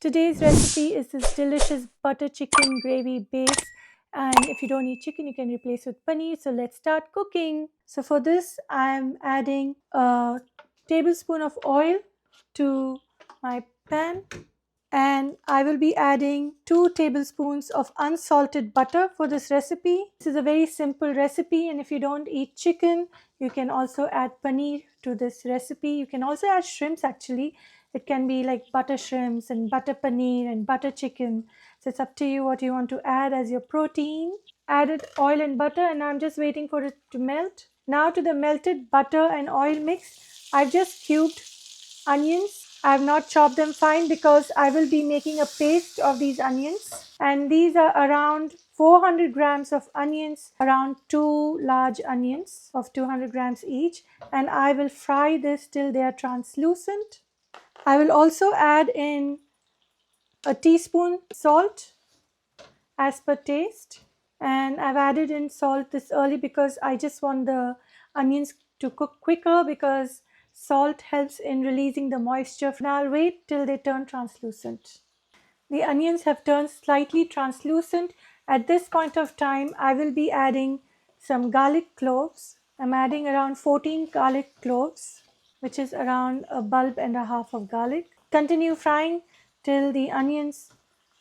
Today's recipe is this delicious butter chicken gravy base, and if you don't eat chicken you can replace with paneer. So let's start cooking. So for this I'm adding a tablespoon of oil to my pan, and I will be adding 2 tablespoons of unsalted butter for this recipe. This is a very simple recipe, and if you don't eat chicken, you can also add paneer to this recipe. You can also add shrimps actually. It can be like butter shrimps and butter paneer and butter chicken. So it's up to you what you want to add as your protein. Added oil and butter, and I'm just waiting for it to melt. Now to the melted butter and oil mix, I've just cubed onions. I have not chopped them fine because I will be making a paste of these onions, and these are around 400 grams of onions, around 2 large onions of 200 grams each, and I will fry this till they are translucent. I will also add in a teaspoon salt as per taste, and I've added in salt this early because I just want the onions to cook quicker, because salt helps in releasing the moisture. Now I'll wait till they turn translucent. The onions have turned slightly translucent. At this point of time I will be adding some garlic cloves. I'm adding around 14 garlic cloves, which is around a bulb and a half of garlic. Continue frying till the onions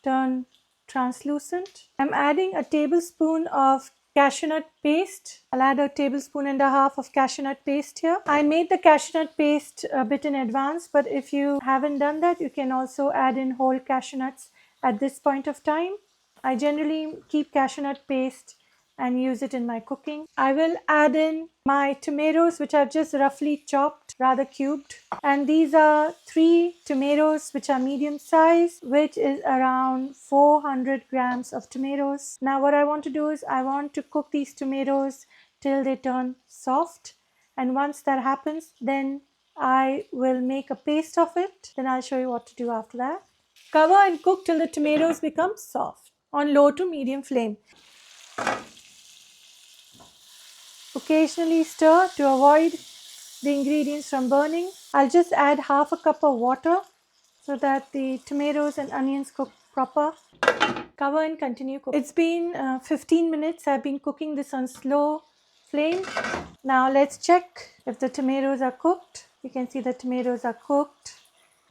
turn translucent. I'm adding a tablespoon of cashew nut paste. I'll add a tablespoon and a half of cashew nut paste here. I made the cashew nut paste a bit in advance, but if you haven't done that, you can also add in whole cashew nuts at this point of time. I generally keep cashew nut paste and use it in my cooking. I will add in my tomatoes, which I've just roughly chopped, rather cubed. And these are 3 tomatoes which are medium size, which is around 400 grams of tomatoes. Now what I want to do is I want to cook these tomatoes till they turn soft. And once that happens, then I will make a paste of it. Then I'll show you what to do after that. Cover and cook till the tomatoes become soft on low to medium flame. Occasionally stir to avoid the ingredients from burning. I'll just add half a cup of water so that the tomatoes and onions cook proper. Cover and continue cooking. It's been 15 minutes. I've been cooking this on slow flame. Now let's check if the tomatoes are cooked. You can see the tomatoes are cooked.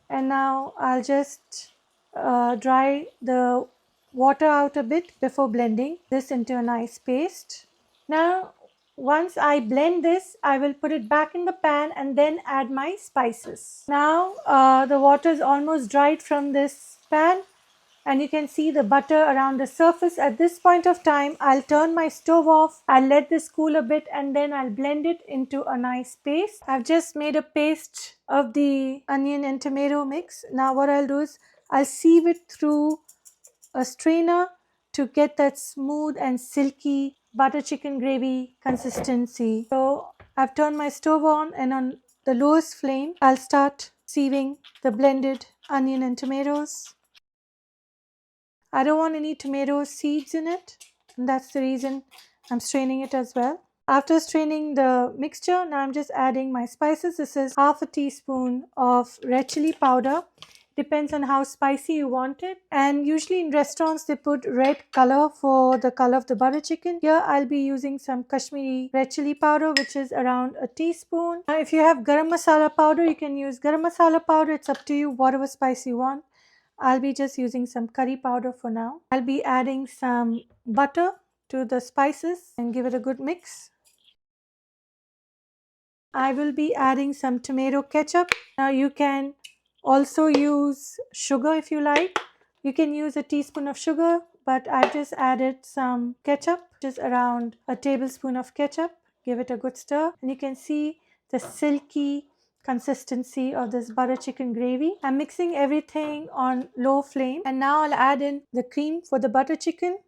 And now I'll just dry the water out a bit before blending this into a nice paste. Now once I blend this, I will put it back in the pan and then add my spices. Now the water is almost dried from this pan, and you can see the butter around the surface. At this point of time, I'll turn my stove off. I'll let this cool a bit, and then I'll blend it into a nice paste. I've just made a paste of the onion and tomato mix. Now what I'll do is I'll sieve it through a strainer to get that smooth and silky butter chicken gravy consistency. So I've turned my stove on, and on the lowest flame I'll start sieving the blended onion and tomatoes. I don't want any tomato seeds in it, and that's the reason I'm straining it as well. After straining the mixture, now I'm just adding my spices. This is half a teaspoon of red chili powder. Depends on how spicy you want it, and usually in restaurants they put red color for the color of the butter chicken. Here I'll be using some Kashmiri red chili powder, which is around a teaspoon. Now if you have garam masala powder, you can use garam masala powder. It's up to you, whatever spice you want. I'll be just using some curry powder for now. I'll be adding some butter to the spices and give it a good mix. I will be adding some tomato ketchup. Now you can also use sugar if you like. You can use a teaspoon of sugar, but I've just added some ketchup, just around a tablespoon of ketchup. Give it a good stir, and you can see the silky consistency of this butter chicken gravy. I'm mixing everything on low flame, and now I'll add in the cream for the butter chicken.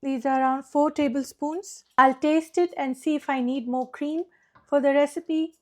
These are around 4 tablespoons. I'll taste it and see if I need more cream for the recipe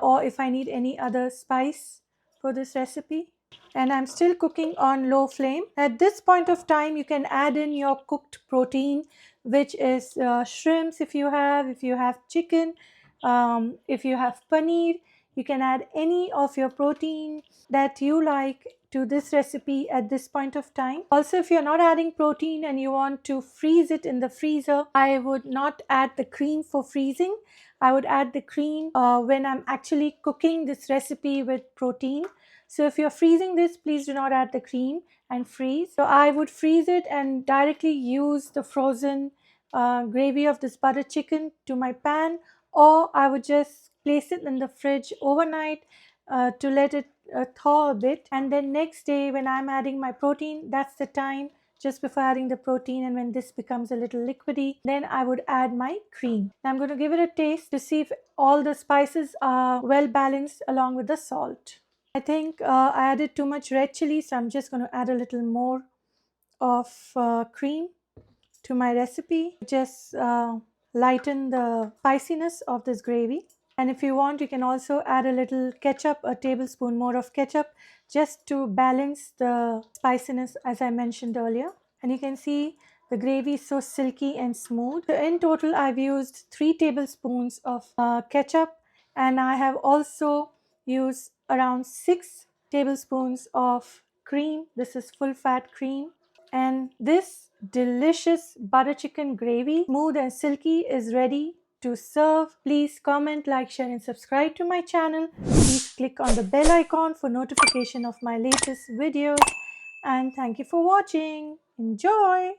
or if I need any other spice for this recipe. And I'm still cooking on low flame. At this point of time, you can add in your cooked protein, which is shrimps if you have chicken, if you have paneer. You can add any of your protein that you like to this recipe at this point of time. Also, if you're not adding protein and you want to freeze it in the freezer, I would not add the cream for freezing. I would add the cream when I'm actually cooking this recipe with protein. So if you're freezing this, please do not add the cream and freeze. So I would freeze it and directly use the frozen gravy of this butter chicken to my pan, or I would just place it in the fridge overnight to let it thaw a bit, and then next day when I'm adding my protein, that's the time just before adding the protein, and when this becomes a little liquidy, then I would add my cream. Now I'm going to give it a taste to see if all the spices are well balanced along with the salt. I think I added too much red chili, so I'm just going to add a little more of cream to my recipe. Just lighten the spiciness of this gravy. And if you want, you can also add a little ketchup, a tablespoon more of ketchup, just to balance the spiciness as I mentioned earlier. And you can see the gravy is so silky and smooth. So in total, I've used 3 tablespoons of ketchup, and I have also used around 6 tablespoons of cream. This is full fat cream. And this delicious butter chicken gravy, smooth and silky, is ready to serve. Please comment, like, share and subscribe to my channel. Please click on the bell icon for notification of my latest videos. And thank you for watching. Enjoy!